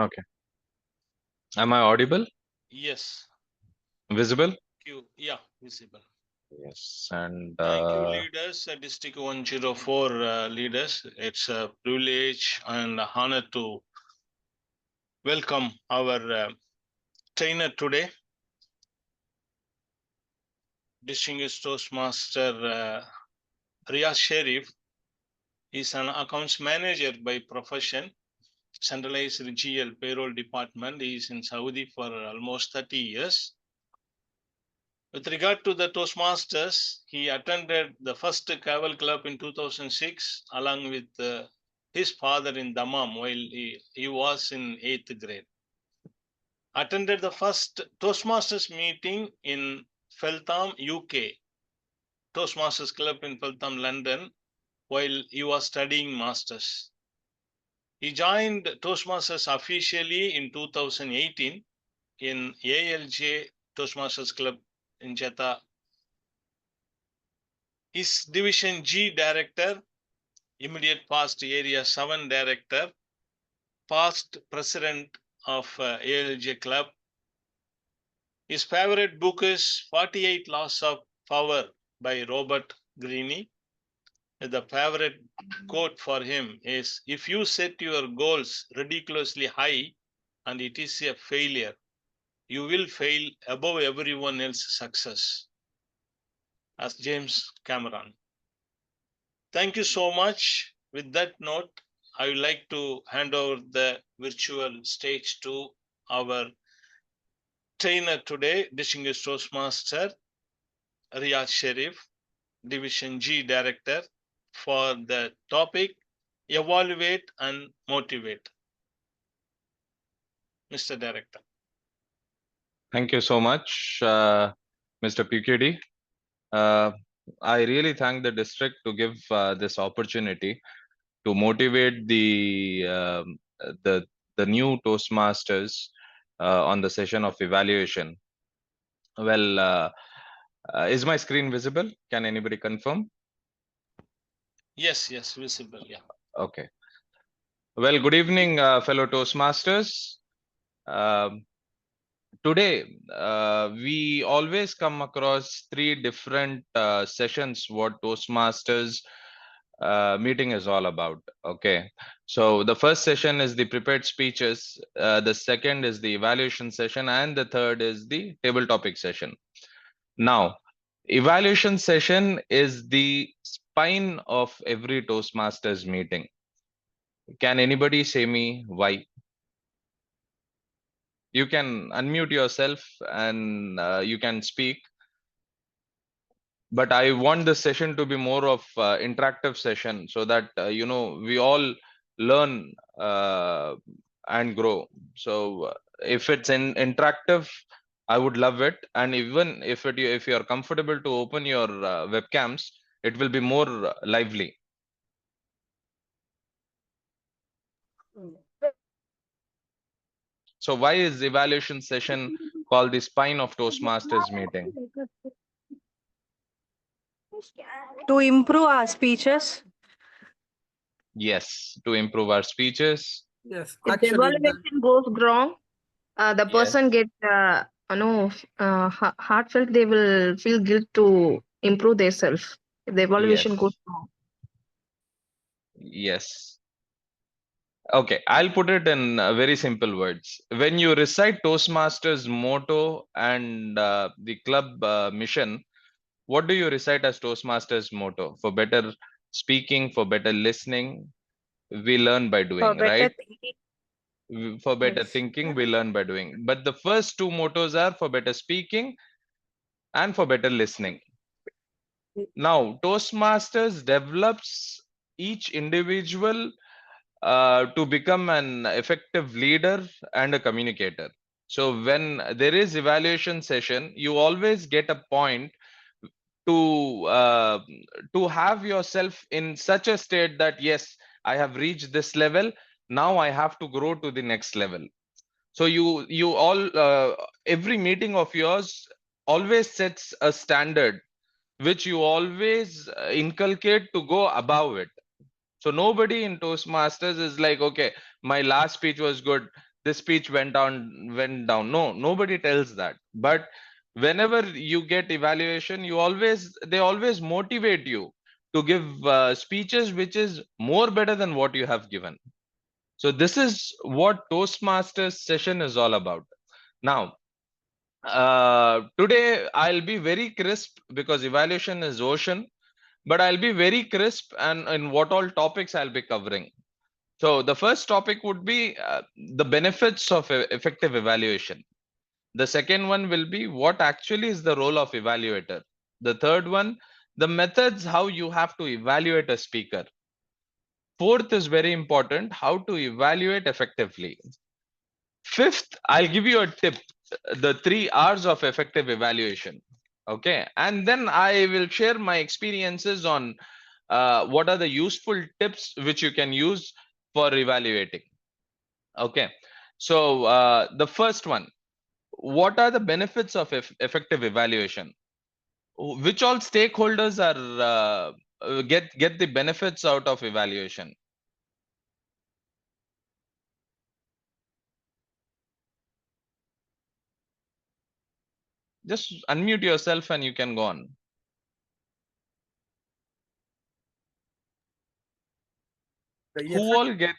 Okay. Am I audible? Yes. Visible? Yeah, visible. Yes. And Thank you, leaders, District 104 leaders. It's a privilege and honor to welcome our trainer today, distinguished Toastmaster Riyaz Sharif. He's an accounts manager by profession, centralized GL payroll department. He is in Saudi for almost 30 years. With regard to the Toastmasters, he attended the first Caval Club in 2006 along with his father in Dammam while he was in 8th grade. Attended the first Toastmasters meeting in Feltham, UK, Toastmasters Club in Feltham, London, while he was studying Masters. He joined Toastmasters officially in 2018 in ALJ Toastmasters Club in Jeddah. His Division G Director, immediate past Area 7 Director, past President of ALJ Club. His favorite book is 48 Laws of Power by Robert Greene. The favorite quote for him is, if you set your goals ridiculously high and it is a failure, you will fail above everyone else's success. As James Cameron. Thank you so much. With that note, I would like to hand over the virtual stage to our trainer today, distinguished Toastmaster Riyaz Sharif, Division G Director, for the topic Evaluate and Motivate. Mr. Director. thank you so much, Mr. PQD. I really thank the district to give this opportunity to motivate the the new Toastmasters on the session of evaluation. Well, is my screen visible? Can anybody confirm? Yes, visible. Yeah. Okay. Well, good evening, fellow Toastmasters. Um, Today, we always come across three different sessions what Toastmasters meeting is all about. Okay. So the first session is the prepared speeches. The second is the evaluation session. And the third is the table topic session. Now, evaluation session is the spine of every Toastmasters meeting. Can anybody say me why? You can unmute yourself and you can speak, but I want this session to be more of interactive session so that we all learn and grow. So if it's in interactive, I would love it. And even if you are comfortable to open your webcams, it will be more lively. So why is evaluation session called the spine of Toastmasters meeting? To improve our speeches. Yes, to improve our speeches. Yes, If the actually, evaluation goes wrong, the Yes. person get heartfelt. They will feel guilt to improve themselves. If the evaluation Yes. goes wrong. Yes. Okay, I'll put it in very simple words. When you recite Toastmasters motto and the club mission, what do you recite as Toastmasters motto? For better speaking, for better listening, we learn by For doing, better right? thinking. For better Yes. thinking, we learn by doing. But the first two mottos are for better speaking and for better listening. Now, Toastmasters develops each individual to become an effective leader and a communicator. So when there is evaluation session, you always get a point to have yourself in such a state that yes, I have reached this level. Now I have to grow to the next level. So you all every meeting of yours always sets a standard which you always inculcate to go above it. So nobody in Toastmasters is like, okay, my last speech was good. this speech went down. No, nobody tells that. But whenever you get evaluation, they always motivate you to give speeches which is more better than what you have given. So this is what Toastmasters session is all about. Now, today I'll be very crisp because evaluation is ocean, but I'll be very crisp and in what all topics I'll be covering. So the first topic would be the benefits of effective evaluation. The second one will be what actually is the role of evaluator. The third one, the methods how you have to evaluate a speaker. Fourth is very important, how to evaluate effectively. Fifth, I'll give you a tip, the 3 R's of effective evaluation. Okay. And then I will share my experiences on what are the useful tips which you can use for evaluating. Okay. So the first one, what are the benefits of effective evaluation? Which all stakeholders are get the benefits out of evaluation? Just unmute yourself and you can go on. The Who effect, all get?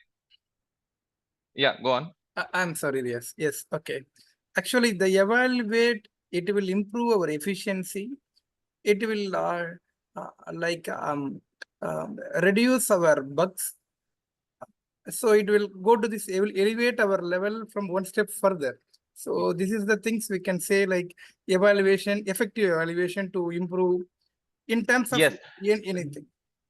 Yeah, go on. I'm sorry, yes, okay. Actually, the evaluate, it will improve our efficiency. It will like reduce our bugs. So it will go to this, it will elevate our level from one step further. So this is the things we can say, like evaluation, effective evaluation to improve in terms of Yes, anything.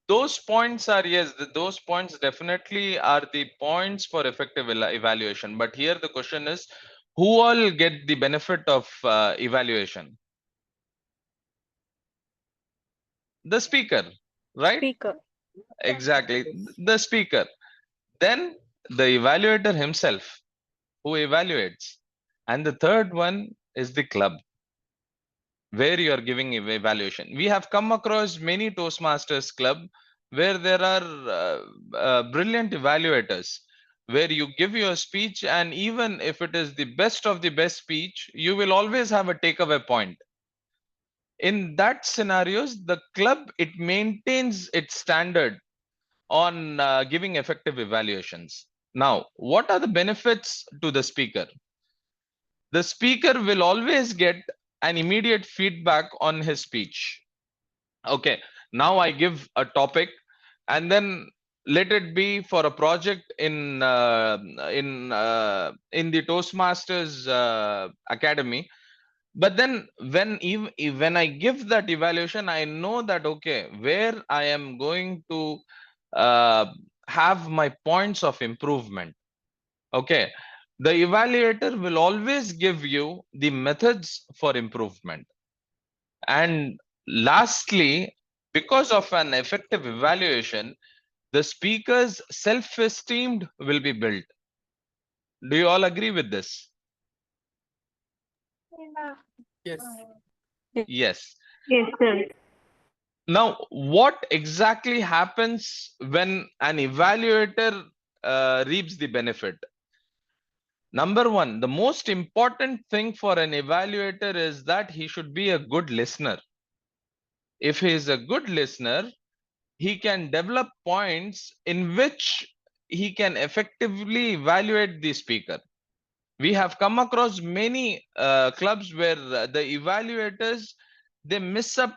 those points are, yes, those points definitely are the points for effective evaluation. But here the question is, who all get the benefit of evaluation? The speaker, right? Speaker. Exactly, the speaker. Then the evaluator himself, who evaluates. And the third one is the club, where you are giving evaluation. We have come across many Toastmasters club where there are brilliant evaluators, where you give your speech, and even if it is the best of the best speech, you will always have a takeaway point. In that scenarios, the club, it maintains its standard on giving effective evaluations. Now, what are the benefits to the speaker? The speaker will always get an immediate feedback on his speech. Okay, now I give a topic, and then let it be for a project in the Toastmasters Academy. But then when I give that evaluation, I know that okay, where I am going to uh, have my points of improvement. Okay, the evaluator will always give you the methods for improvement. And lastly, because of an effective evaluation, the speaker's self-esteem will be built. Do you all agree with this? Yes. Yes. Yes, sir. Now, what exactly happens when an evaluator reaps the benefit? Number one, the most important thing for an evaluator is that he should be a good listener. If he is a good listener, he can develop points in which he can effectively evaluate the speaker. We have come across many clubs where the evaluators, they miss up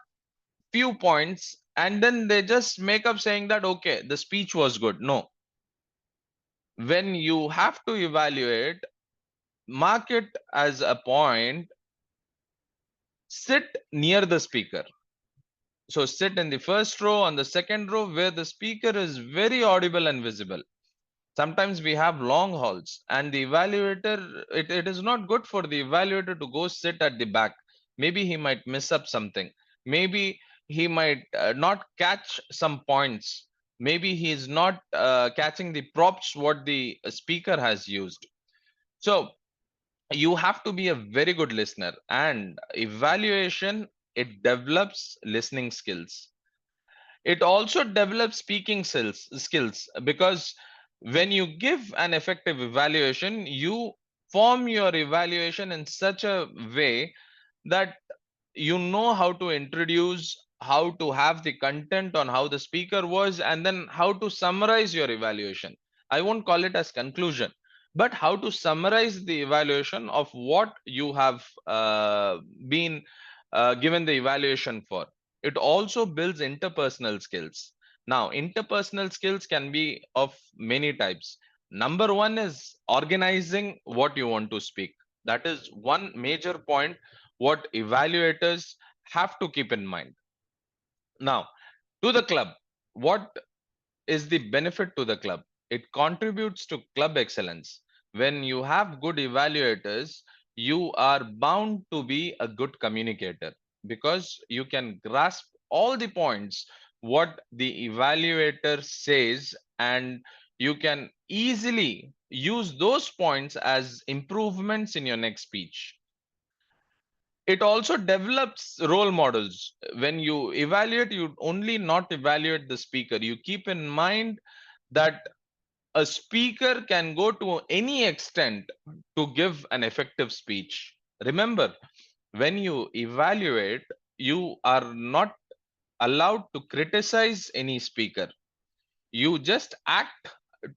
few points and then they just make up saying that okay, the speech was good. No, when you have to evaluate, mark it as a point, sit near the speaker. So sit in the first row, on the second row, where the speaker is very audible and visible. Sometimes we have long halls and the evaluator, it is not good for the evaluator to go sit at the back. Maybe he might miss up something. Maybe he might not catch some points. Maybe he is not catching the props what the speaker has used. So you have to be a very good listener, and evaluation, it develops listening skills. It also develops speaking skills, because When you give an effective evaluation, you form your evaluation in such a way that you know how to introduce, how to have the content on how the speaker was, and then how to summarize your evaluation. I won't call it as conclusion, but how to summarize the evaluation of what you have been given the evaluation for. It also builds interpersonal skills. Now, interpersonal skills can be of many types. Number one is organizing what you want to speak. That is one major point what evaluators have to keep in mind. Now, to the club, what is the benefit to the club? It contributes to club excellence. When you have good evaluators, you are bound to be a good communicator because you can grasp all the points what the evaluator says, and you can easily use those points as improvements in your next speech. It also develops role models. When you evaluate, you only not evaluate the speaker. You keep in mind that a speaker can go to any extent to give an effective speech. Remember, when you evaluate, you are not allowed to criticize any speaker. You just act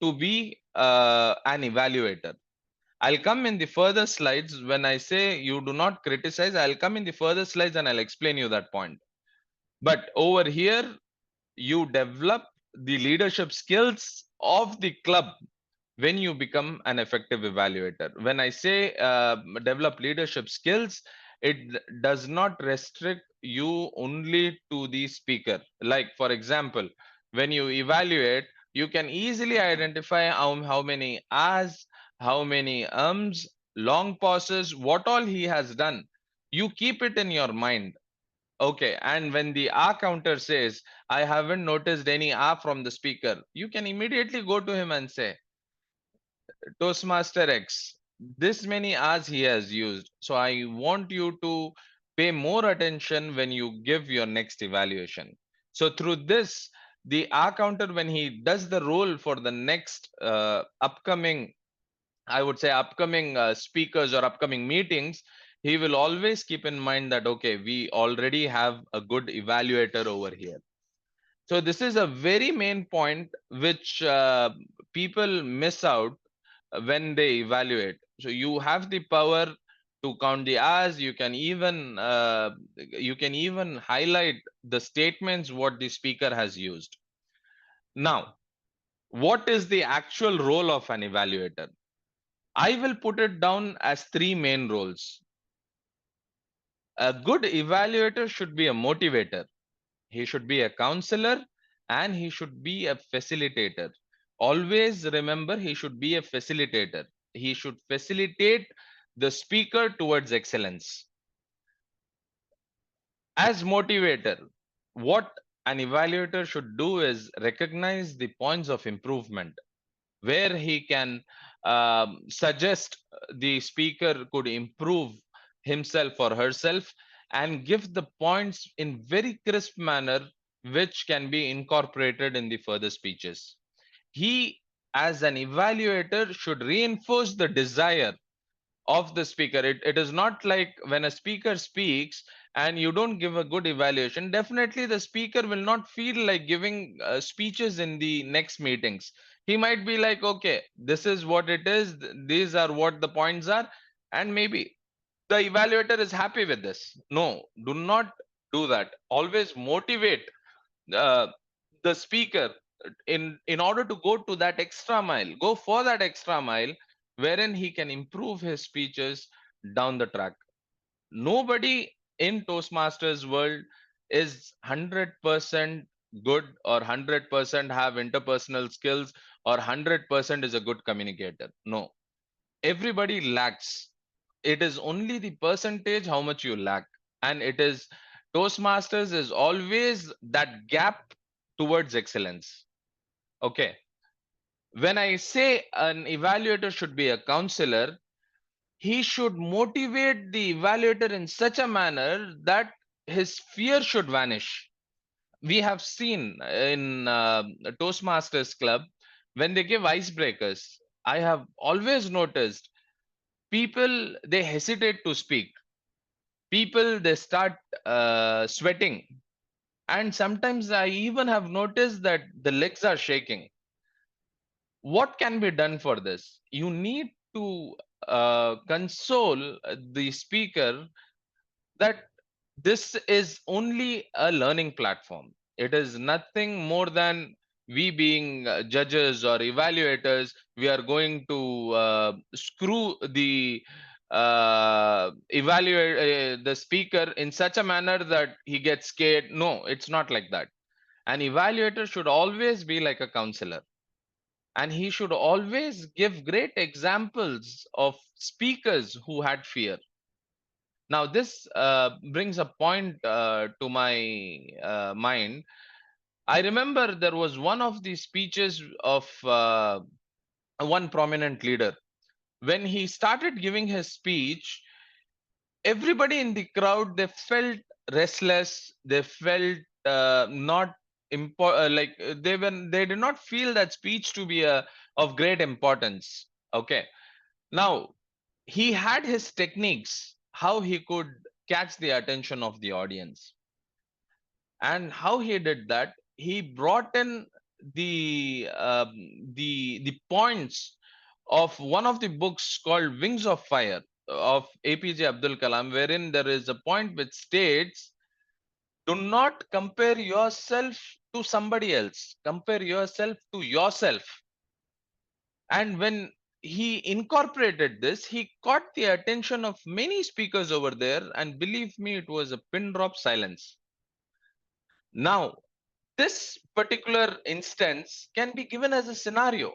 to be an evaluator. I'll come in the further slides. When I say you do not criticize, I'll come in the further slides and I'll explain you that point. But over here, you develop the leadership skills of the club when you become an effective evaluator. When I say develop leadership skills, it does not restrict you only to the speaker. Like, for example, when you evaluate, you can easily identify how many as, how many long pauses, what all he has done. You keep it in your mind. Okay, and when the R counter says, I haven't noticed any R from the speaker, you can immediately go to him and say, Toastmaster X, this many R's he has used. So I want you to pay more attention when you give your next evaluation. So through this, the R counter, when he does the role for the next upcoming, I would say upcoming speakers or upcoming meetings, he will always keep in mind that, okay, we already have a good evaluator over here. So this is a very main point which people miss out when they evaluate. So you have the power to count the hours. You can even highlight the statements what the speaker has used. Now, what is the actual role of an evaluator? I will put it down as three main roles. A good evaluator should be a motivator. He should be a counselor, and he should be a facilitator. Always remember, he should be a facilitator. He should facilitate the speaker towards excellence. As motivator, what an evaluator should do is recognize the points of improvement where he can suggest the speaker could improve himself or herself, and give the points in very crisp manner which can be incorporated in the further speeches. He, as an evaluator, should reinforce the desire of the speaker. It is not like when a speaker speaks and you don't give a good evaluation, definitely the speaker will not feel like giving speeches in the next meetings. He might be like, okay, this is what it is, these are what the points are, and maybe the evaluator is happy with this. No, do not do that. Always motivate uh, the speaker in order to go to that extra mile, go for that extra mile wherein he can improve his speeches down the track. Nobody in Toastmasters world is 100% good or 100% have interpersonal skills or 100% is a good communicator. No, everybody lacks. It is only the percentage how much you lack, and it is Toastmasters is always that gap towards excellence. Okay, when I say an evaluator should be a counselor, he should motivate the evaluator in such a manner that his fear should vanish. We have seen in Toastmasters Club, when they give icebreakers, I have always noticed people, they hesitate to speak. People, they start sweating, and sometimes I even have noticed that the legs are shaking. What can be done for this? You need to console the speaker that this is only a learning platform. It is nothing more than we being judges or evaluators. We are going to screw the evaluate the speaker in such a manner that he gets scared. No, it's not like that. An evaluator should always be like a counselor, and he should always give great examples of speakers who had fear. Now, this brings a point to my mind. I remember there was one of the speeches of one prominent leader. When he started giving his speech, everybody in the crowd, they felt restless. They felt not like they did not feel that speech to be of great importance. Okay, now he had his techniques how he could catch the attention of the audience. And how he did that, he brought in the points of one of the books called Wings of Fire of APJ Abdul Kalam, wherein there is a point which states, do not compare yourself to somebody else, compare yourself to yourself. And when he incorporated this, he caught the attention of many speakers over there, and believe me, it was a pin drop silence. Now, this particular instance can be given as a scenario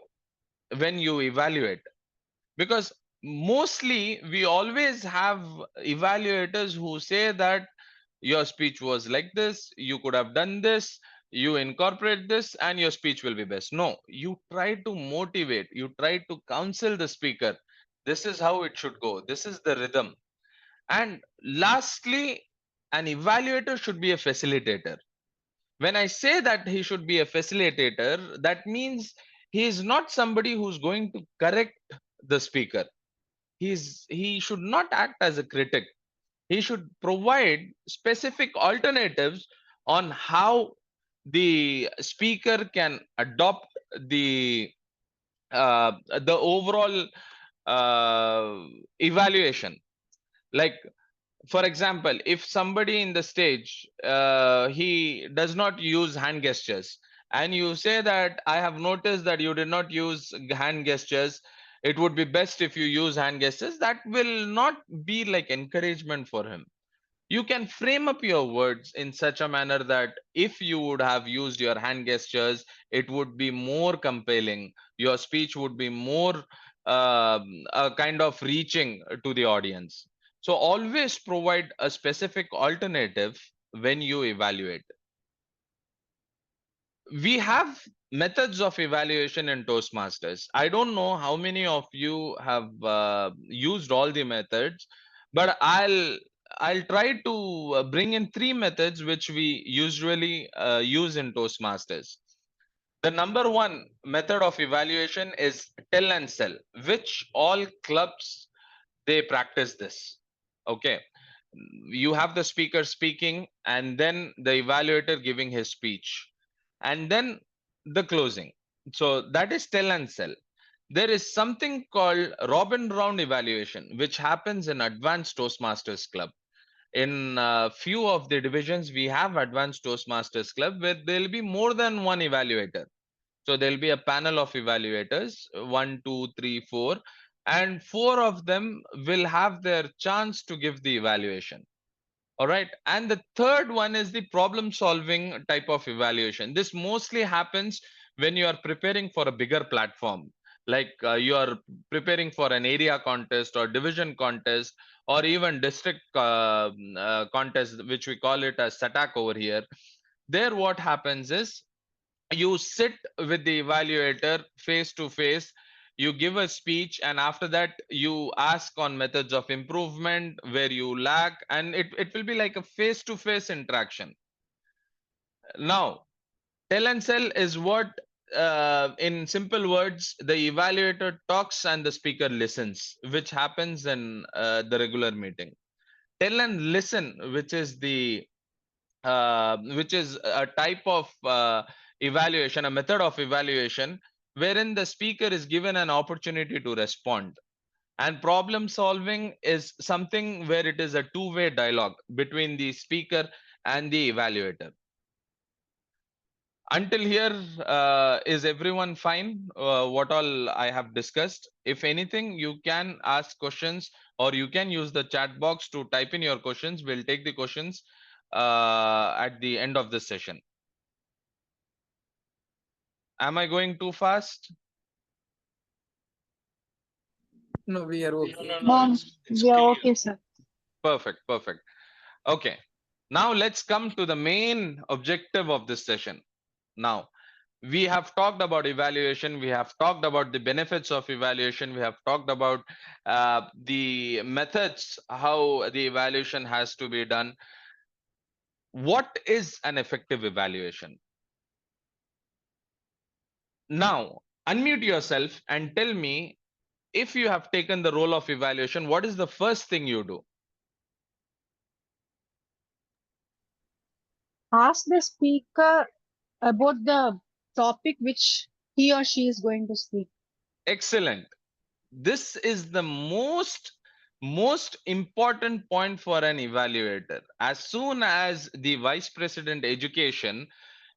when you evaluate, because mostly we always have evaluators who say that your speech was like this, you could have done this, you incorporate this, and your speech will be best. No, you try to motivate, you try to counsel the speaker. This is how it should go, this is the rhythm. And lastly, an evaluator should be a facilitator. When I say that he should be a facilitator, that means he is not somebody who's going to correct the speaker. He should not act as a critic. He should provide specific alternatives on how the speaker can adopt the the overall evaluation. Like, for example, if somebody in the stage he does not use hand gestures, and you say that I have noticed that you did not use hand gestures, it would be best if you use hand gestures, that will not be like encouragement for him. You can frame up your words in such a manner that if you would have used your hand gestures, it would be more compelling, your speech would be more kind of reaching to the audience. So always provide a specific alternative when you evaluate. We have methods of evaluation in Toastmasters. I don't know how many of you have used all the methods, but I'll try to bring in three methods which we usually use in Toastmasters. The number one method of evaluation is tell and sell, which all clubs, they practice this. Okay, you have the speaker speaking, and then the evaluator giving his speech, and then the closing. So that is tell and sell. There is something called Robin Round evaluation, which happens in Advanced Toastmasters Club. In few of the divisions, we have Advanced Toastmasters Club where there will be more than one evaluator. So there'll be a panel of evaluators, one, two, three, four, and four of them will have their chance to give the evaluation. All right. And the third one is the problem solving type of evaluation. This mostly happens when you are preparing for a bigger platform, like you are preparing for an area contest or division contest or even district contest, which we call it as SATAC over here. There, what happens is you sit with the evaluator face to face, you give a speech, and after that you ask on methods of improvement where you lack, and it will be like a face to face interaction. Now, tell and sell is what in simple words, the evaluator talks and the speaker listens, which happens in the regular meeting. Tell and listen, which is a type of evaluation, a method of evaluation, wherein the speaker is given an opportunity to respond. And problem solving is something where it is a two-way dialogue between the speaker and the evaluator. Until here, is everyone fine? What all I have discussed? If anything, you can ask questions or you can use the chat box to type in your questions. We'll take the questions at the end of this session. Am I going too fast? No, we are No, okay. no, no. It's We are clear. okay, sir. Perfect, perfect. Okay. Now let's come to the main objective of this session. Now, we have talked about evaluation. We have talked about the benefits of evaluation. We have talked about the methods, how the evaluation has to be done. What is an effective evaluation? Now, unmute yourself and tell me, if you have taken the role of evaluation, what is the first thing you do? Ask the speaker about the topic which he or she is going to speak. Excellent. This is the most important point for an evaluator. As soon as the vice president education,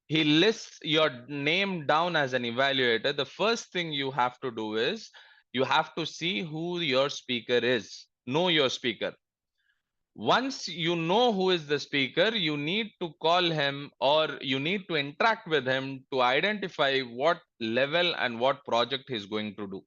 he lists your name down as an evaluator, the first thing you have to do is you have to see who your speaker is. Know your speaker. Once you know who is the speaker, you need to call him or you need to interact with him to identify what level and what project he's going to do.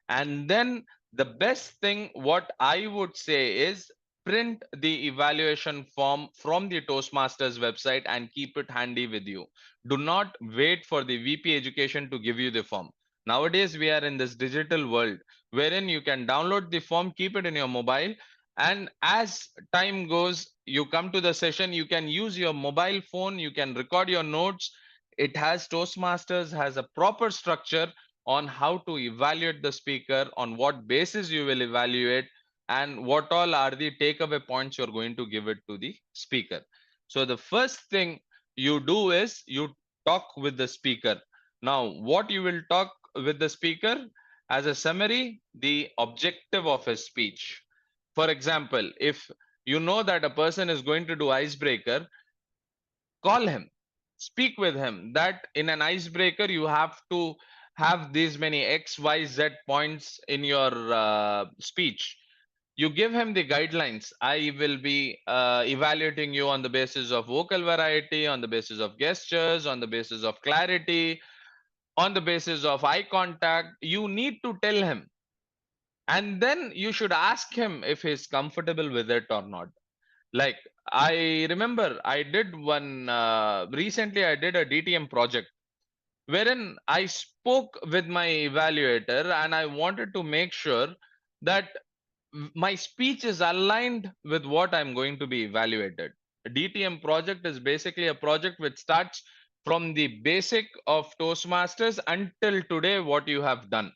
And then the best thing, what I would say is print the evaluation form from the Toastmasters website and keep it handy with you. Do not wait for the VP education to give you the form. Nowadays, we are in this digital world wherein you can download the form, keep it in your mobile. And as time goes, you come to the session, you can use your mobile phone, you can record your notes. It has Toastmasters has a proper structure on how to evaluate the speaker, on what basis you will evaluate, and what all are the takeaway points you're going to give it to the speaker. So the first thing you do is you talk with the speaker. Now, what you will talk with the speaker as a summary, the objective of his speech. For example, if you know that a person is going to do icebreaker, call him, speak with him that in an icebreaker you have to have these many XYZ points in your speech. You give him the guidelines. I will be evaluating you on the basis of vocal variety, on the basis of gestures, on the basis of clarity, on the basis of eye contact. You need to tell him, and then you should ask him if he's comfortable with it or not. Like, I remember I did one recently, I did a DTM project wherein I spoke with my evaluator and I wanted to make sure that my speech is aligned with what I'm going to be evaluated. A DTM project is basically a project which starts from the basic of Toastmasters until today, what you have done.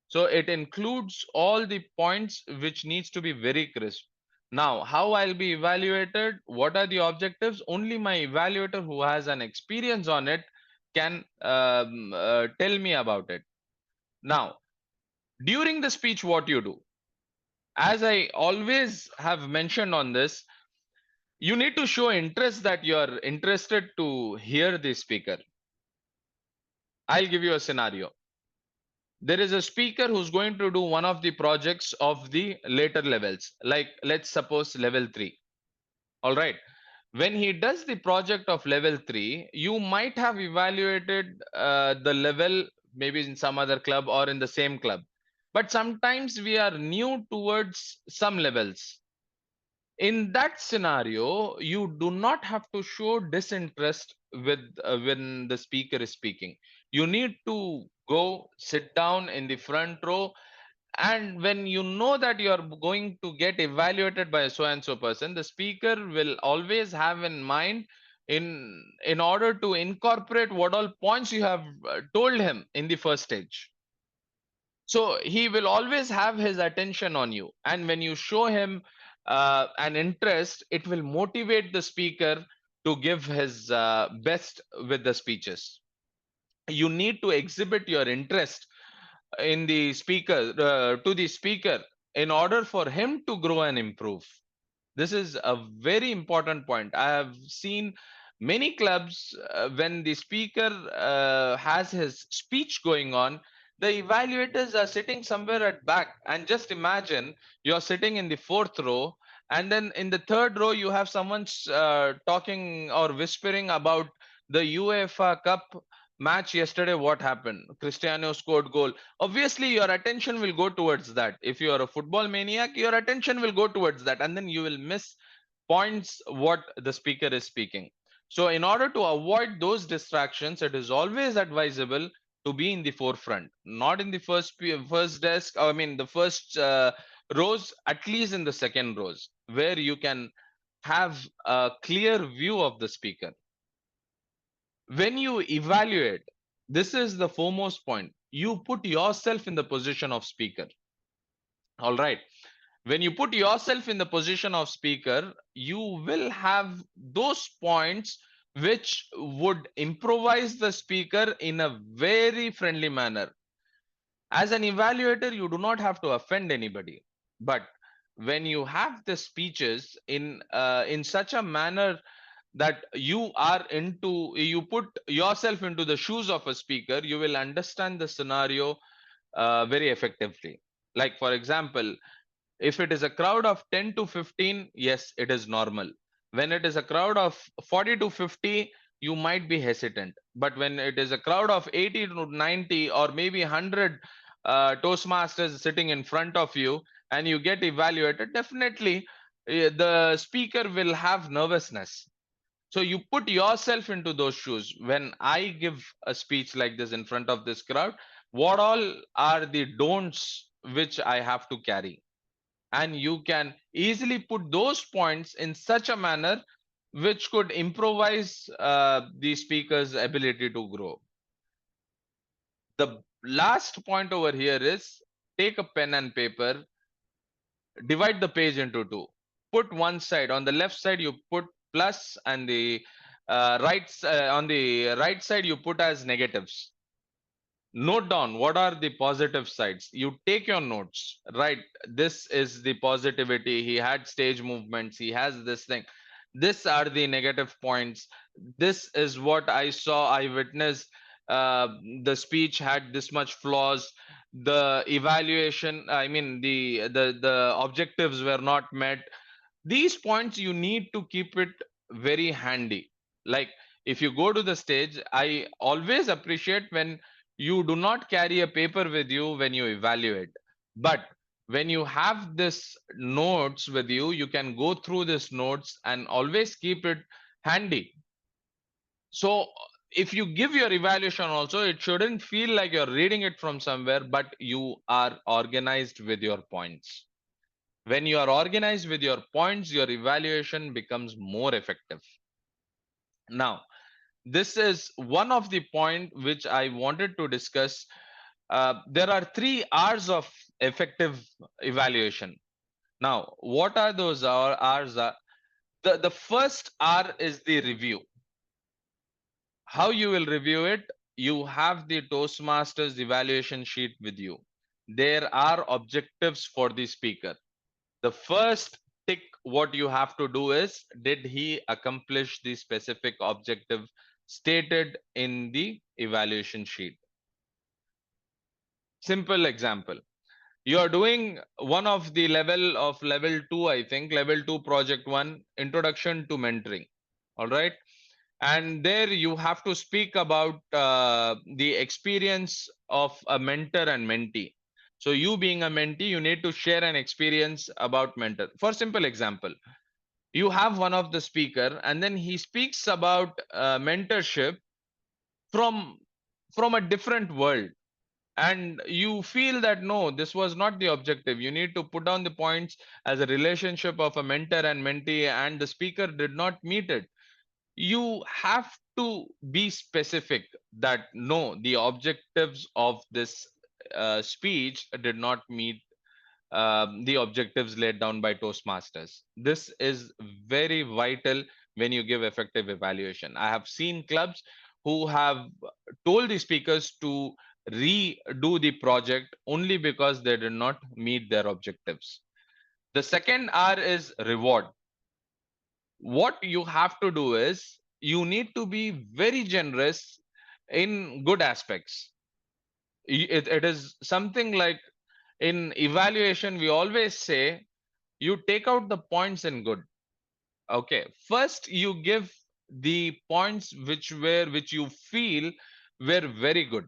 So it includes all the points which needs to be very crisp. Now, how I'll be evaluated, what are the objectives? Only my evaluator who has an experience on it can tell me about it. Now, during the speech, what you do? As I always have mentioned on this, you need to show interest that you're interested to hear the speaker. I'll give you a scenario. There is a speaker who's going to do one of the projects of the later levels, like let's suppose level 3. All right. When he does the project of level 3, you might have evaluated the level maybe in some other club or in the same club. But sometimes we are new towards some levels. In that scenario, you do not have to show disinterest with when the speaker is speaking. You need to go sit down in the front row, and when you know that you are going to get evaluated by a so and so person, the speaker will always have in mind in order to incorporate what all points you have told him in the first stage. So he will always have his attention on you, and when you show him an interest, it will motivate the speaker to give his best with the speeches. You need to exhibit your interest in the speaker to the speaker in order for him to grow and improve. This is a very important point. I have seen many clubs when the speaker has his speech going on, the evaluators are sitting somewhere at back. And just imagine you're sitting in the fourth row, and then in the third row you have someone talking or whispering about the UEFA Cup match yesterday. What happened? Cristiano scored goal. Obviously your attention will go towards that. If you are a football maniac, your attention will go towards that, and then you will miss points what the speaker is speaking. So in order to avoid those distractions, it is always advisable to be in the forefront, not in the first desk, I mean the first rows, at least in the second rows, where you can have a clear view of the speaker. When you evaluate, this is the foremost point, you put yourself in the position of speaker. All right, when you put yourself in the position of speaker, you will have those points which would improvise the speaker in a very friendly manner. As an evaluator, you do not have to offend anybody, but when you have the speeches in such a manner that you put yourself into the shoes of a speaker, you will understand the scenario very effectively. Like for example, if it is a crowd of 10 to 15, yes, it is normal. When it is a crowd of 40 to 50, you might be hesitant. But when it is a crowd of 80 to 90 or maybe 100 Toastmasters sitting in front of you and you get evaluated, definitely the speaker will have nervousness. So you put yourself into those shoes. When I give a speech like this in front of this crowd, what all are the don'ts which I have to carry? And you can easily put those points in such a manner which could improvise the speaker's ability to grow. The last point over here is, take a pen and paper, divide the page into two. Put one side, on the left side you put plus, and the on the right side you put as negatives. Note down what are the positive sides. You take your notes, right? This is the positivity. He had stage movements, he has this thing. These are the negative points. This is what I saw, I witnessed. The speech had this much flaws. The evaluation, I mean the objectives were not met. These points you need to keep it very handy. Like if you go to the stage, I always appreciate when you do not carry a paper with you when you evaluate, but when you have this notes with you, you can go through this notes and always keep it handy. So if you give your evaluation also, it shouldn't feel like you're reading it from somewhere, but you are organized with your points. When you are organized with your points, your evaluation becomes more effective. Now, this is one of the point which I wanted to discuss. There are 3 R's of effective evaluation. Now, what are those R's? The first R is the review. How you will review it? You have the Toastmasters evaluation sheet with you. There are objectives for the speaker. The first tick what you have to do is, did he accomplish the specific objective stated in the evaluation sheet? Simple example. You are doing one of the level 2, I think, level 2 project 1, introduction to mentoring. All right. And there you have to speak about the experience of a mentor and mentee. So you being a mentee, you need to share an experience about mentor. For simple example, you have one of the speaker and then he speaks about mentorship from a different world, and you feel that no, this was not the objective. You need to put down the points as a relationship of a mentor and mentee, and the speaker did not meet it. you have to be specific that no, the objectives of this speech did not meet the objectives laid down by Toastmasters. This is very vital when you give effective evaluation. I have seen clubs who have told the speakers to redo the project only because they did not meet their objectives. The second R is reward. What you have to do is you need to be very generous in good aspects. It is something like in evaluation, we always say you take out the points in good. Okay, first you give the points which you feel were very good,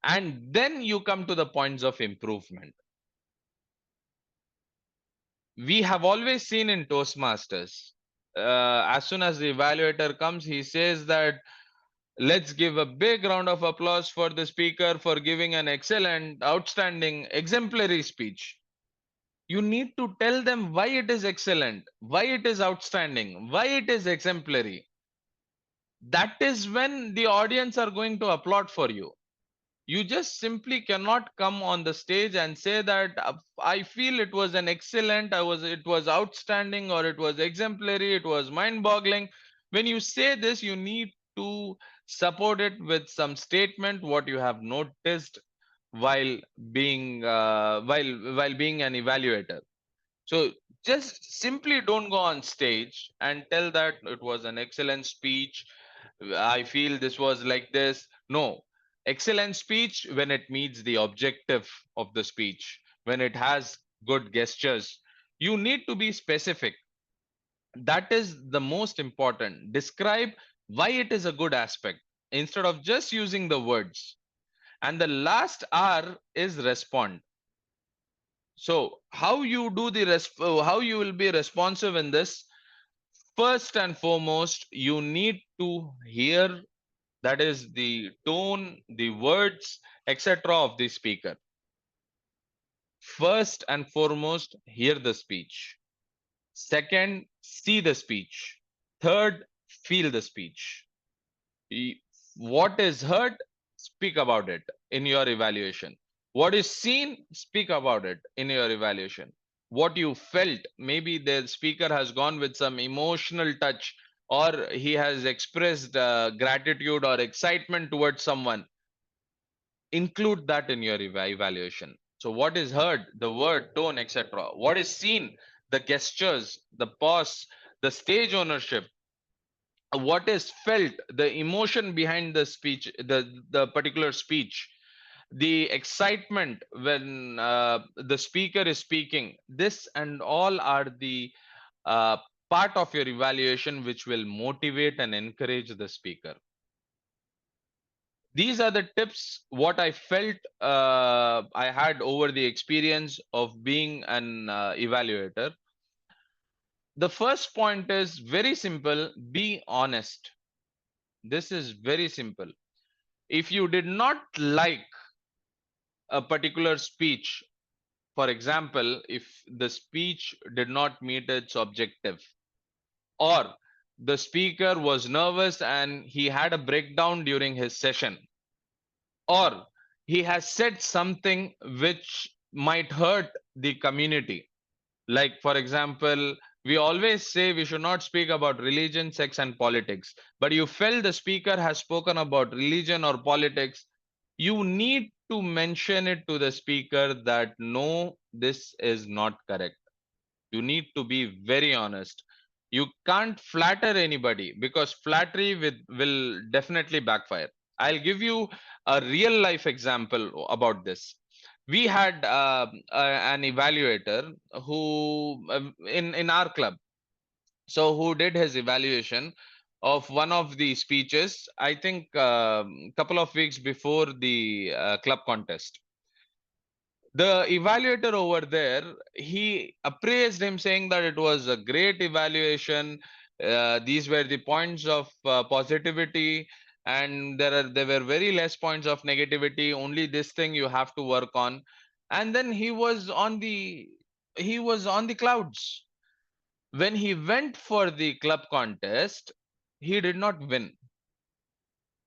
and then you come to the points of improvement. We have always seen in Toastmasters, as soon as the evaluator comes, he says that let's give a big round of applause for the speaker for giving an excellent, outstanding, exemplary speech. You need to tell them why it is excellent, why it is outstanding, why it is exemplary. That is when the audience are going to applaud for you. You just simply cannot come on the stage and say that I feel it was an excellent, it was outstanding, or it was exemplary, it was mind boggling. When you say this, you need to support it with some statement what you have noticed while while being an evaluator. So just simply don't go on stage and tell that it was an excellent speech. I feel this was like this. No, excellent speech when it meets the objective of the speech, when it has good gestures. You need to be specific. That is the most important. Describe why it is a good aspect instead of just using the words. And the last R is respond. So how you do how you will be responsive in this? First and foremost, you need to hear, that is the tone, the words, etc. of the speaker. First and foremost, hear the speech. Second, see the speech. Third, feel the speech. What is heard, speak about it in your evaluation. What is seen, speak about it in your evaluation. What you felt, maybe the speaker has gone with some emotional touch, or he has expressed gratitude or excitement towards someone, include that in your evaluation. So what is heard, the word, tone, etc. What is seen, the gestures, the pause, the stage ownership. What is felt, the emotion behind the speech, the particular speech, the excitement when the speaker is speaking. This and all are the uh, part of your evaluation which will motivate and encourage the speaker. These are the tips what I felt I had over the experience of being an evaluator. The first point is very simple: be honest. This is very simple. If you did not like a particular speech, for example, if the speech did not meet its objective, or the speaker was nervous and he had a breakdown during his session, or he has said something which might hurt the community, like for example, we always say we should not speak about religion, sex and politics, but you felt the speaker has spoken about religion or politics, you need to mention it to the speaker that no, this is not correct. You need to be very honest. You can't flatter anybody, because flattery will definitely backfire. I'll give you a real life example about this. We had an evaluator who in our club, so who did his evaluation of one of the speeches, I think couple of weeks before the club contest. The evaluator over there, he appraised him saying that it was a great evaluation. These were the points of positivity, and there were very less points of negativity. Only this thing you have to work on. And then he was on the clouds. When he went for the club contest, he did not win.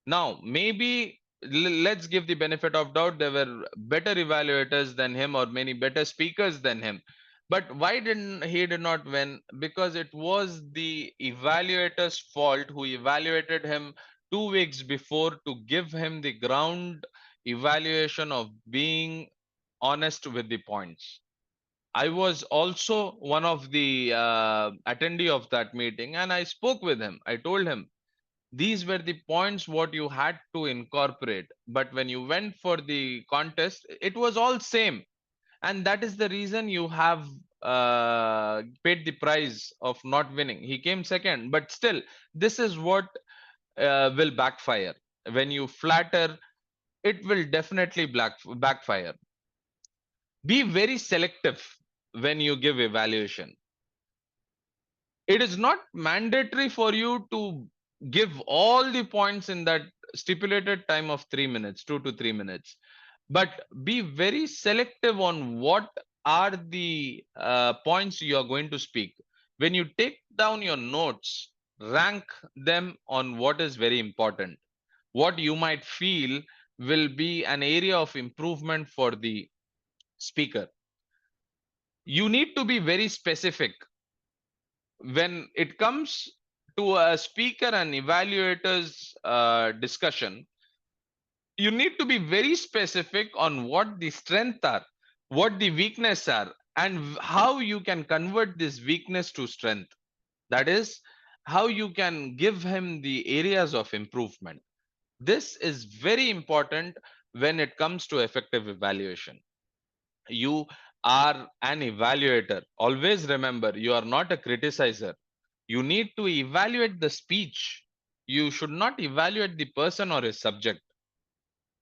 Now, maybe let's give the benefit of doubt. There were better evaluators than him, or many better speakers than him. But why didn't he did not win? Because it was the evaluator's fault who evaluated him 2 weeks before to give him the ground evaluation of being honest with the points. I was also one of the attendee of that meeting, and I spoke with him. I told him these were the points what you had to incorporate, but when you went for the contest, it was all same, and that is the reason you have paid the price of not winning. He came second, but still, this is what will backfire. When you flatter, it will definitely backfire. Be very selective when you give evaluation. It is not mandatory for you to give all the points in that stipulated time of 3 minutes, 2 to 3 minutes, but be very selective on what are the points you are going to speak. When you take down your notes, rank them on what is very important, what you might feel will be an area of improvement for the speaker. You need to be very specific when it comes to a speaker and evaluators discussion. You need to be very specific on what the strength are, what the weakness are, and how you can convert this weakness to strength. That is how you can give him the areas of improvement. This is very important when it comes to effective evaluation. You are an evaluator. Always remember, you are not a criticizer. You need to evaluate the speech. You should not evaluate the person or his subject.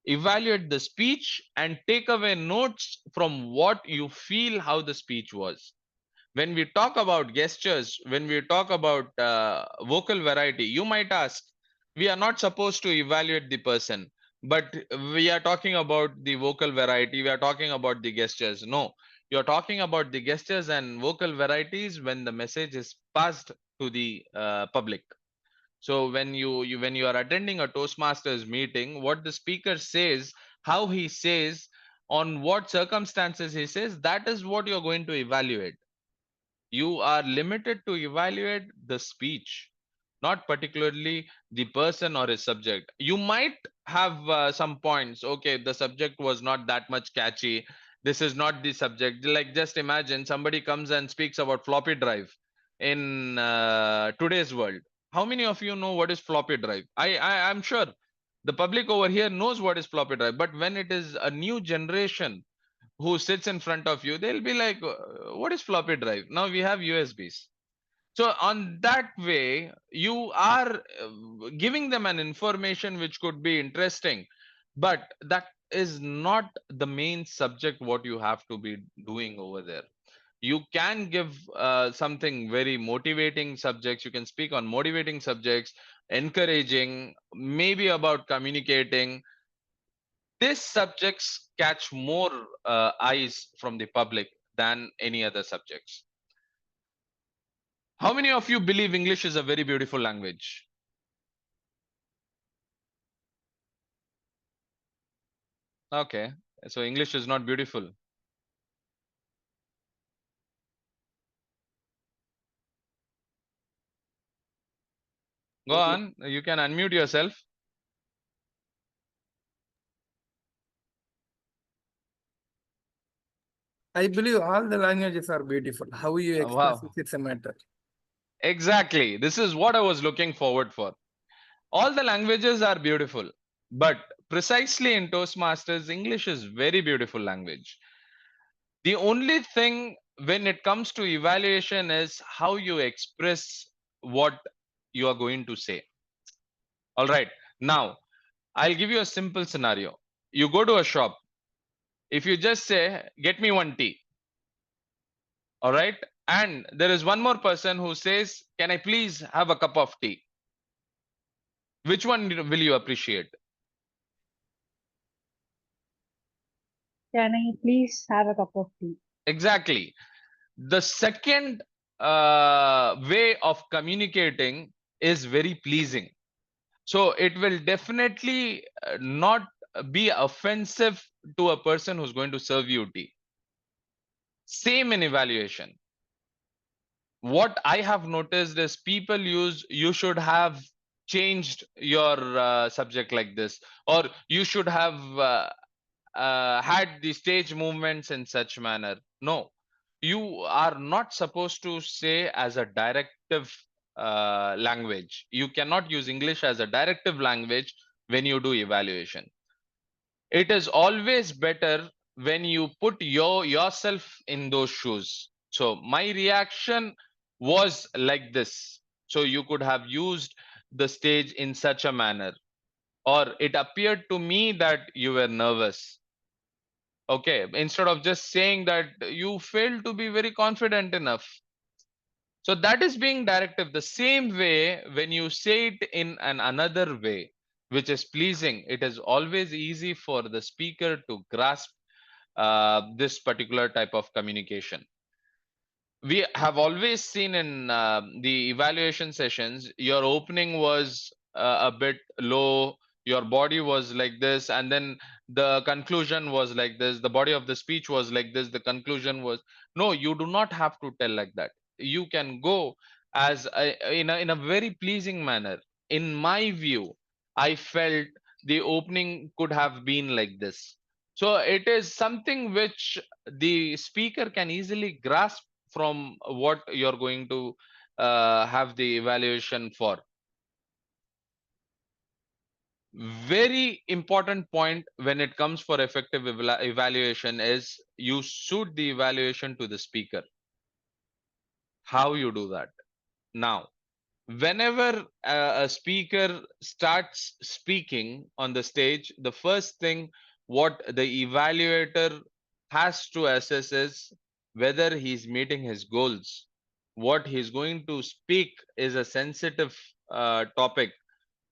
Evaluate the speech and take away notes from what you feel how the speech was. When we talk about gestures, when we talk about vocal variety, you might ask, we are not supposed to evaluate the person, but we are talking about the vocal variety, we are talking about the gestures. No, you're talking about the gestures and vocal varieties when the message is passed to the public. So when when you are attending a Toastmasters meeting, what the speaker says, how he says, on what circumstances he says, that is what you're going to evaluate. You are limited to evaluate the speech, not particularly the person or his subject. You might have some points. Okay, the subject was not that much catchy. This is not the subject. Like, just imagine somebody comes and speaks about floppy drive in today's world. How many of you know what is floppy drive? I'm sure the public over here knows what is floppy drive, but when it is a new generation who sits in front of you, they'll be like, what is floppy drive? Now we have USBs. So on that way, you are giving them an information which could be interesting, but that is not the main subject what you have to be doing over there. You can give something very motivating subjects. You can speak on motivating subjects, encouraging, maybe about communicating. These subjects catch more eyes from the public than any other subjects. How many of you believe English is a very beautiful language? Okay, so English is not beautiful. Go on, you can unmute yourself. I believe all the languages are beautiful. How you express Wow, it, it's a matter. exactly. This is what I was looking forward for. All the languages are beautiful, but precisely in Toastmasters, English is very beautiful language. The only thing when it comes to evaluation is how you express what you are going to say. All right. Now, I'll give you a simple scenario. You go to a shop. If you just say, get me one tea, all right, and there is one more person who says, can I please have a cup of tea? Which one will you appreciate? Can I please have a cup of tea? Exactly. The second way of communicating is very pleasing. So it will definitely not be offensive to a person who's going to serve you tea. Same in evaluation. What I have noticed is people use, you should have changed your subject like this, or you should have had the stage movements in such manner. No, you are not supposed to say as a directive language. You cannot use English as a directive language when you do evaluation. It is always better when you put yourself in those shoes. So my reaction was like this. So you could have used the stage in such a manner, or it appeared to me that you were nervous. Okay, instead of just saying that you failed to be very confident enough. So that is being directive. The same way, when you say it in an another way, which is pleasing, it is always easy for the speaker to grasp this particular type of communication. We have always seen in the evaluation sessions, your opening was a bit low, your body was like this, and then the conclusion was like this, the body of the speech was like this, the conclusion was. No, you do not have to tell like that. You can go as in a very pleasing manner. In my view, I felt the opening could have been like this. So it is something which the speaker can easily grasp from what you're going to have the evaluation for. Very important point when it comes for effective evaluation is you suit the evaluation to the speaker. How you do that? Now, whenever a speaker starts speaking on the stage, the first thing what the evaluator has to assess is whether he's meeting his goals. What he's going to speak is a sensitive topic,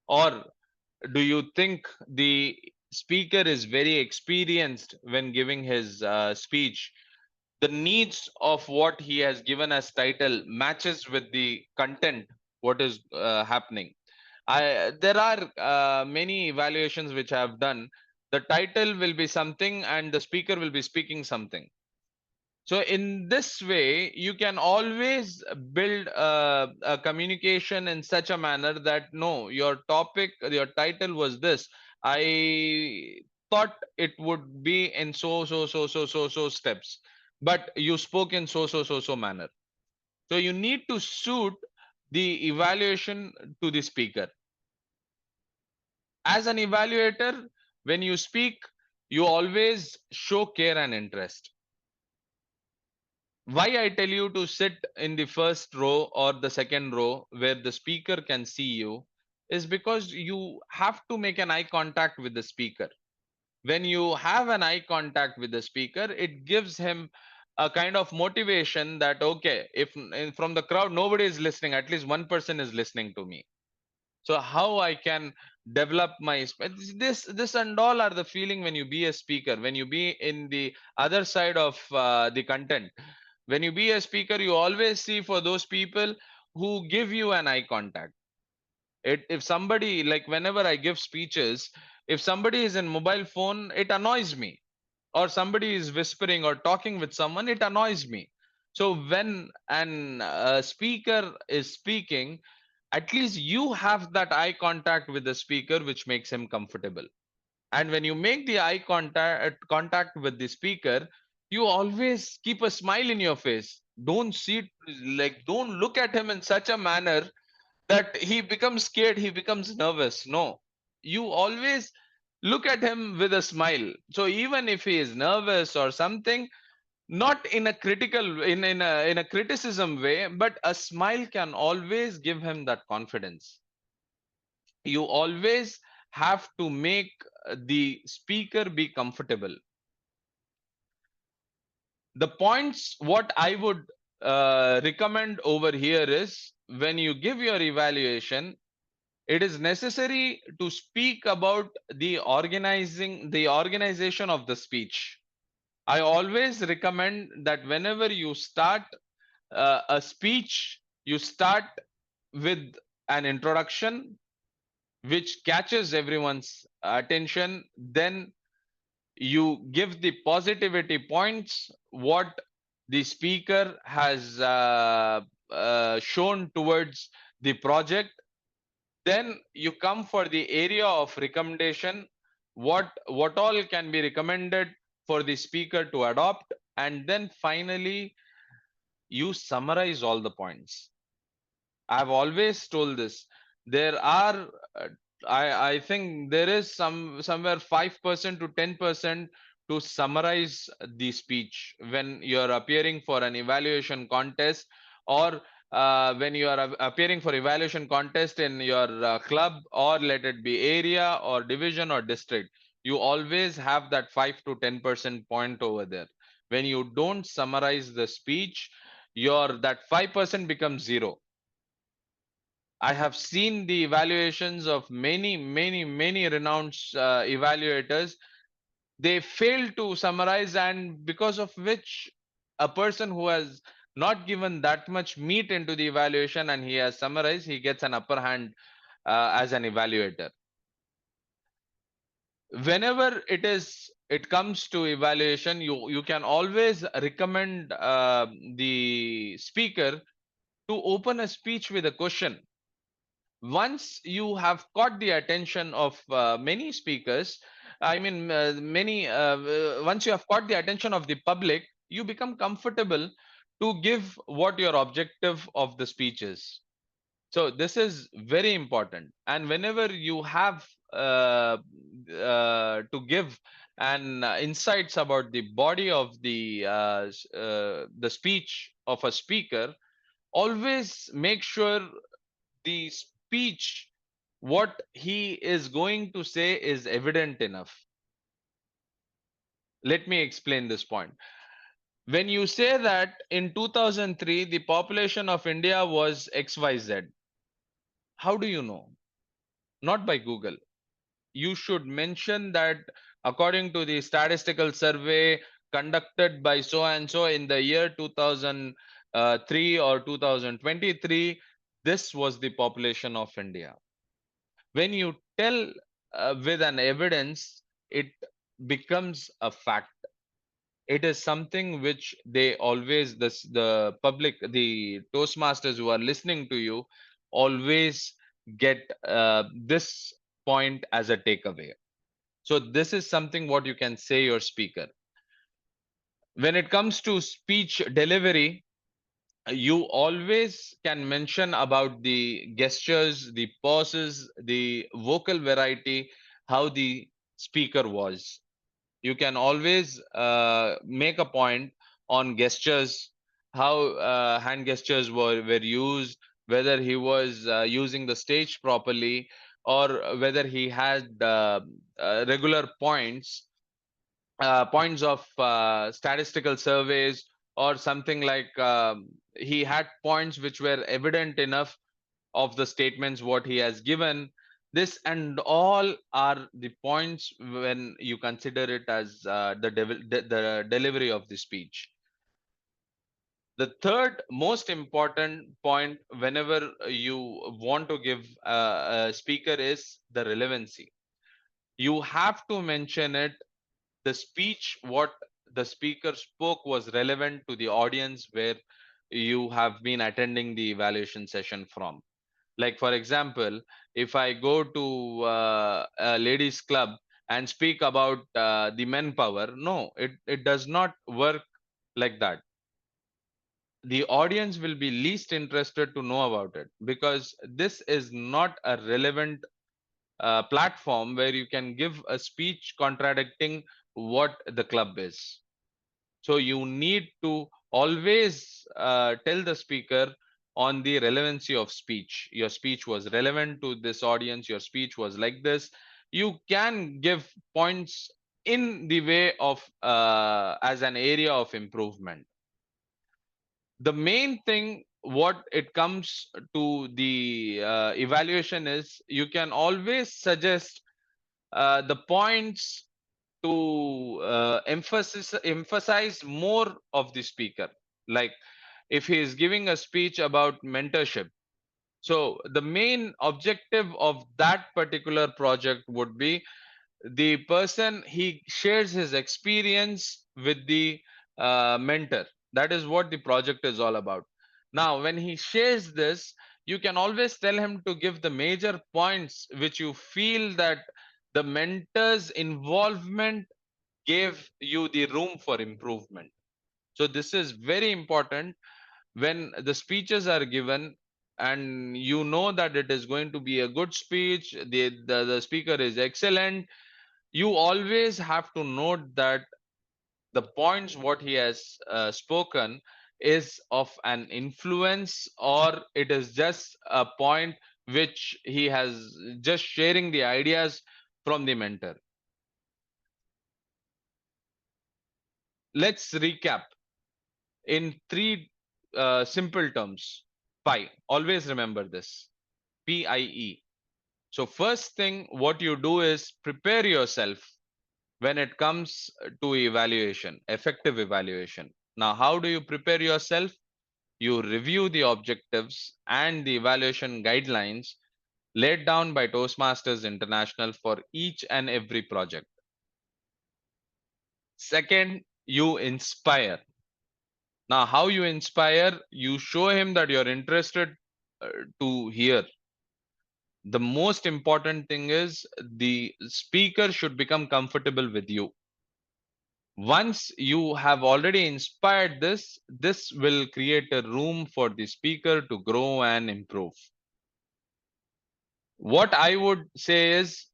or do you think the speaker is very experienced when giving his speech? The needs of what he has given as title matches with the content what is happening. There are many evaluations which I have done. The title will be something and the speaker will be speaking something. So in this way, you can always build a communication in such a manner that no, your topic, your title was this. I thought it would be in so steps, but you spoke in so manner. So you need to suit the evaluation to the speaker. As an evaluator, when you speak, you always show care and interest. Why I tell you to sit in the first row or the second row where the speaker can see you is because you have to make an eye contact with the speaker. When you have an eye contact with the speaker, it gives him a kind of motivation that okay, if from the crowd nobody is listening, at least one person is listening to me. So how I can develop my this and all are the feeling when you be a speaker, when you be in the other side of the content. When you be a speaker, you always see for those people who give you an eye contact. If somebody, like whenever I give speeches, if somebody is in mobile phone, it annoys me, or somebody is whispering or talking with someone, it annoys me. So when an speaker is speaking, at least you have that eye contact with the speaker, which makes him comfortable. And when you make the eye contact with the speaker, you always keep a smile in your face. Don't see, like, don't look at him in such a manner that he becomes scared, he becomes nervous. No, you always look at him with a smile. So even if he is nervous or something, not in a critical, in a criticism way, but a smile can always give him that confidence. You always have to make the speaker be comfortable. The points what I would recommend over here is, when you give your evaluation, it is necessary to speak about the organization of the speech. I always recommend that whenever you start a speech, you start with an introduction which catches everyone's attention. Then you give the positivity points, what the speaker has shown towards the project. Then you come for the area of recommendation, what all can be recommended for the speaker to adopt, and then finally you summarize all the points. I've always told this. There are, I think there is somewhere 5% to 10% to summarize the speech when you're appearing for an evaluation contest, or when you are appearing for evaluation contest in your club, or let it be area or division or district. You always have that 5 to 10% point over there. When you don't summarize the speech, your that 5% becomes zero. I have seen the evaluations of many renowned evaluators. They fail to summarize, and because of which a person who has not given that much meat into the evaluation and he has summarized, he gets an upper hand as an evaluator. Whenever it comes to evaluation, you can always recommend the speaker to open a speech with a question. Once you have caught the attention of many speakers, I mean many once you have caught the attention of the public, you become comfortable to give what your objective of the speech is. So this is very important. And whenever you have to give an insights about the body of the speech of a speaker, always make sure the speech, what he is going to say, is evident enough. Let me explain this point. When you say that in 2003 the population of India was XYZ, how do you know? Not by Google. You should mention that according to the statistical survey conducted by so and so in the year 2003 or 2023, this was the population of India. When you tell with an evidence, it becomes a fact. It is something which they always, the public, the Toastmasters who are listening to you, always get this point as a takeaway. So this is something what you can say your speaker. When it comes to speech delivery, you always can mention about the gestures, the pauses, the vocal variety, how the speaker was. You can always make a point on gestures, how hand gestures were used, whether he was using the stage properly, or whether he had regular points of statistical surveys, or something like he had points which were evident enough of the statements what he has given. This and all are the points when you consider it as the delivery of the speech. The third most important point whenever you want to give a speaker is the relevancy. You have to mention it, the speech what the speaker spoke was relevant to the audience where you have been attending the evaluation session from. Like for example, if I go to a ladies club and speak about the men power, no, it does not work like that. The audience will be least interested to know about it, because this is not a relevant platform where you can give a speech contradicting what the club is. So you need to always tell the speaker on the relevancy of speech. Your speech was relevant to this audience, your speech was like this. You can give points in the way of as an area of improvement. The main thing what it comes to the evaluation is, you can always suggest the points to emphasize more of the speaker. Like if he is giving a speech about mentorship. So the main objective of that particular project would be the person, he shares his experience with the mentor. That is what the project is all about. Now when he shares this, you can always tell him to give the major points which you feel that the mentor's involvement gave you the room for improvement. So this is very important. When the speeches are given and you know that it is going to be a good speech, the speaker is excellent, you always have to note that the points what he has spoken is of an influence, or it is just a point which he has just sharing the ideas from the mentor. Let's recap in three simple terms. Pi, always remember this. PIE. So first thing what you do is prepare yourself when it comes to evaluation, effective evaluation. Now, how do you prepare yourself? You review the objectives and the evaluation guidelines laid down by Toastmasters International for each and every project. Second, you inspire. Now, how you inspire? You show him that you're interested to hear. The most important thing is the speaker should become comfortable with you. Once you have already inspired this, this will create a room for the speaker to grow and improve. What I would say is,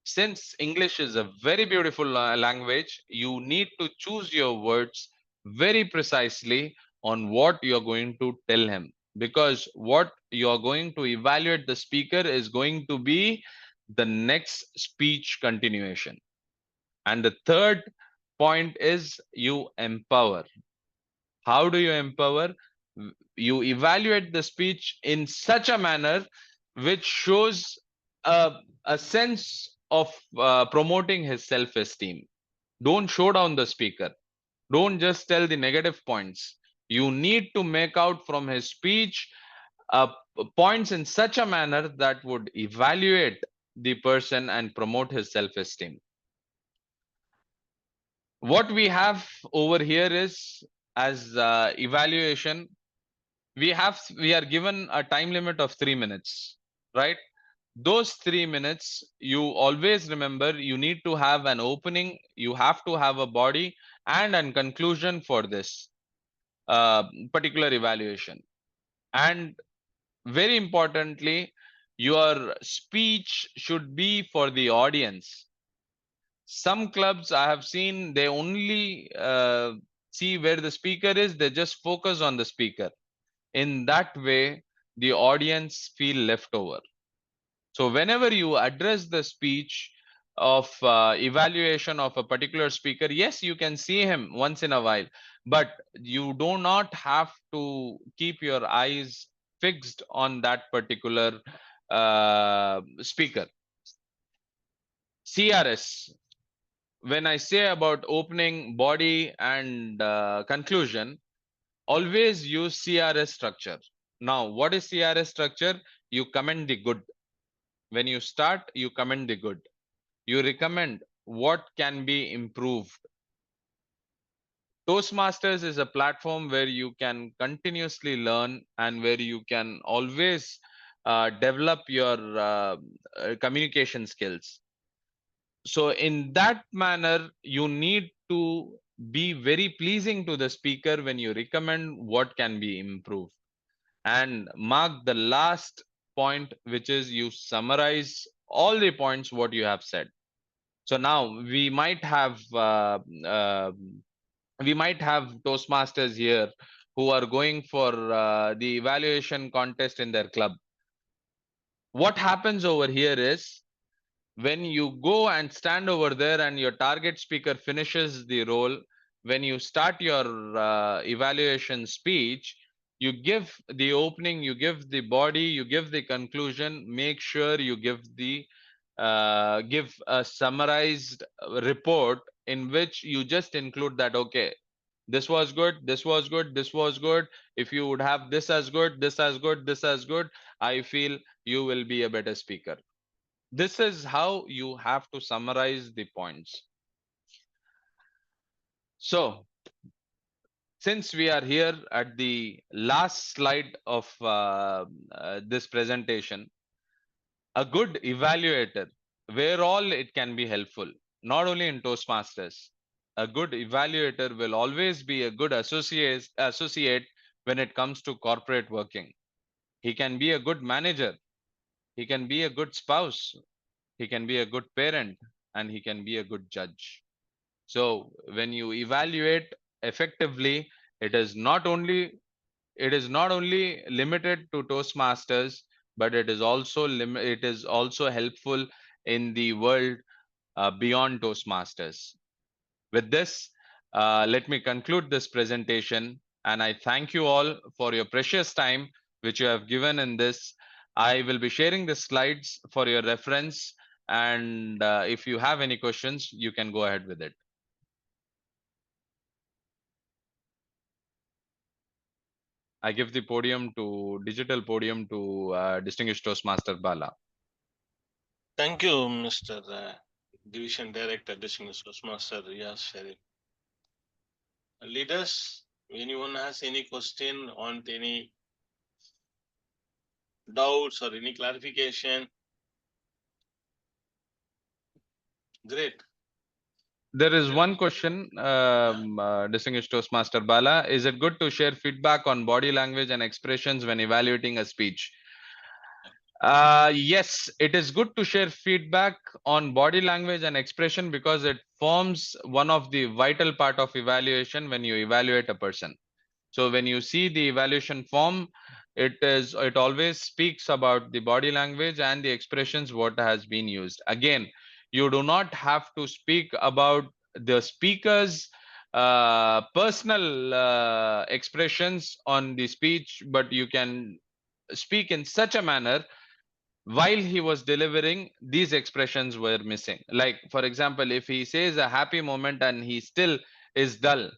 since English is a very beautiful language, you need to choose your words very precisely on what you're going to tell him, because what you're going to evaluate the speaker is going to be the next speech continuation. And the third point is you empower. How do you empower? You evaluate the speech in such a manner which shows a sense of promoting his self-esteem. Don't show down the speaker. Don't just tell the negative points. You need to make out from his speech uh, points in such a manner that would evaluate the person and promote his self-esteem. What we have over here is, as evaluation, we are given a time limit of 3 minutes, right? Those 3 minutes, you always remember, you need to have an opening, you have to have a body and a conclusion for this particular evaluation. And very importantly, your speech should be for the audience. Some clubs I have seen, they only see where the speaker is, they just focus on the speaker. In that way, the audience feel left over. So whenever you address the speech of evaluation of a particular speaker, yes, you can see him once in a while, but you do not have to keep your eyes fixed on that particular speaker. CRS, when I say about opening, body, and conclusion, always use CRS structure. Now, what is CRS structure? You commend the good. When you start, you commend the good. You recommend what can be improved. Toastmasters is a platform where you can continuously learn and where you can always develop your communication skills. So in that manner, you need to be very pleasing to the speaker when you recommend what can be improved. And mark the last point, which is you summarize all the points what you have said. So now we might have Toastmasters here who are going for the evaluation contest in their club. What happens over here is, when you go and stand over there and your target speaker finishes the role, when you start your evaluation speech, you give the opening, you give the body, you give the conclusion. Make sure you give a summarized report in which you just include that, okay, This was good, this was good, this was good. If you would have this as good, this as good, this as good, I feel you will be a better speaker. This is how you have to summarize the points. So, since we are here at the last slide of this presentation, a good evaluator, where all it can be helpful, not only in Toastmasters, a good evaluator will always be a good associate when it comes to corporate working. He can be a good manager, he can be a good spouse, he can be a good parent, and he can be a good judge. So when you evaluate effectively, it is not only it is not only limited to Toastmasters, but it is also helpful in the world beyond Toastmasters. With this, let me conclude this presentation, and I thank you all for your precious time which you have given in this. I will be sharing the slides for your reference, and if you have any questions, you can go ahead with it. I give the digital podium to distinguished Toastmaster Bala. Thank you, Mr. Division Director, Distinguished Toastmaster Riyaz Sharif. Leaders, anyone has any question on any doubts or any clarification? Great. There is one question, distinguished Toastmaster Bala. Is it good to share feedback on body language and expressions when evaluating a speech? Yes, it is good to share feedback on body language and expression because it forms one of the vital part of evaluation when you evaluate a person. So when you see the evaluation form, it always speaks about the body language and the expressions what has been used. Again, you do not have to speak about the speaker's personal expressions on the speech, but you can speak in such a manner while he was delivering these expressions were missing. Like for example, if he says a happy moment and he still is dull,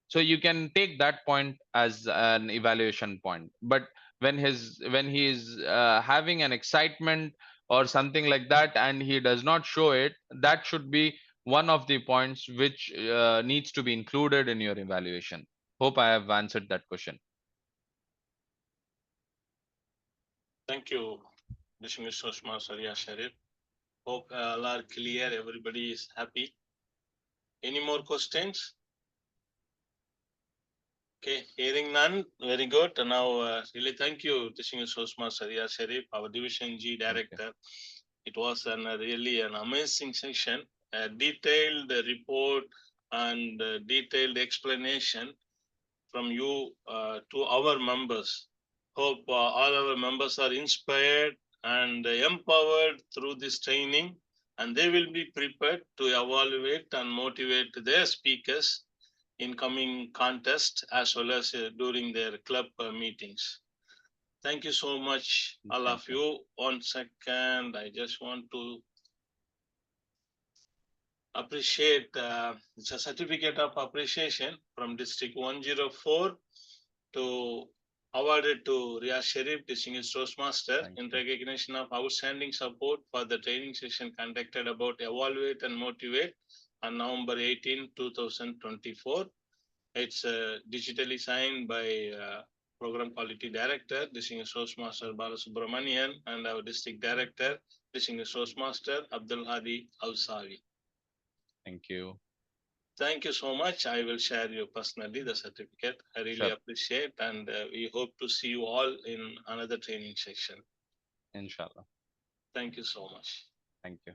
so you can take that point as an evaluation point. But when he is having an excitement or something like that and he does not show it, that should be one of the points which needs to be included in your evaluation. Hope I have answered that question. Thank you, Distinguished Toastmaster Riyaz Sharif. Hope all are clear. Everybody is happy. Any more questions? Okay, hearing none, very good. And now, really thank you, Distinguished Toastmaster Riyaz Sharif, our Division G Director. It was really an amazing session, a detailed report and detailed explanation from you to our members. Hope all our members are inspired and empowered through this training, and they will be prepared to evaluate and motivate their speakers in coming contest as well as during their club meetings. Thank you so much, all of you. 1 second, I just want to appreciate it's a certificate of appreciation from District 104 to awarded to Riyaz Sharif, Distinguished Toastmaster, in recognition of outstanding support for the training session conducted about evaluate and motivate on November 18, 2024. It's digitally signed by Program Quality Director, Distinguished Toastmaster Bala Subramanian, and our District Director, Distinguished Toastmaster Abdul Hadi Awsawi. Thank you. Thank you so much. I will share you personally the certificate. I really appreciate, and we hope to see you all in another training section. Inshallah. Thank you so much. Thank you.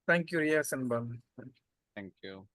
Thank you, Riyaz and Bal. Thank you.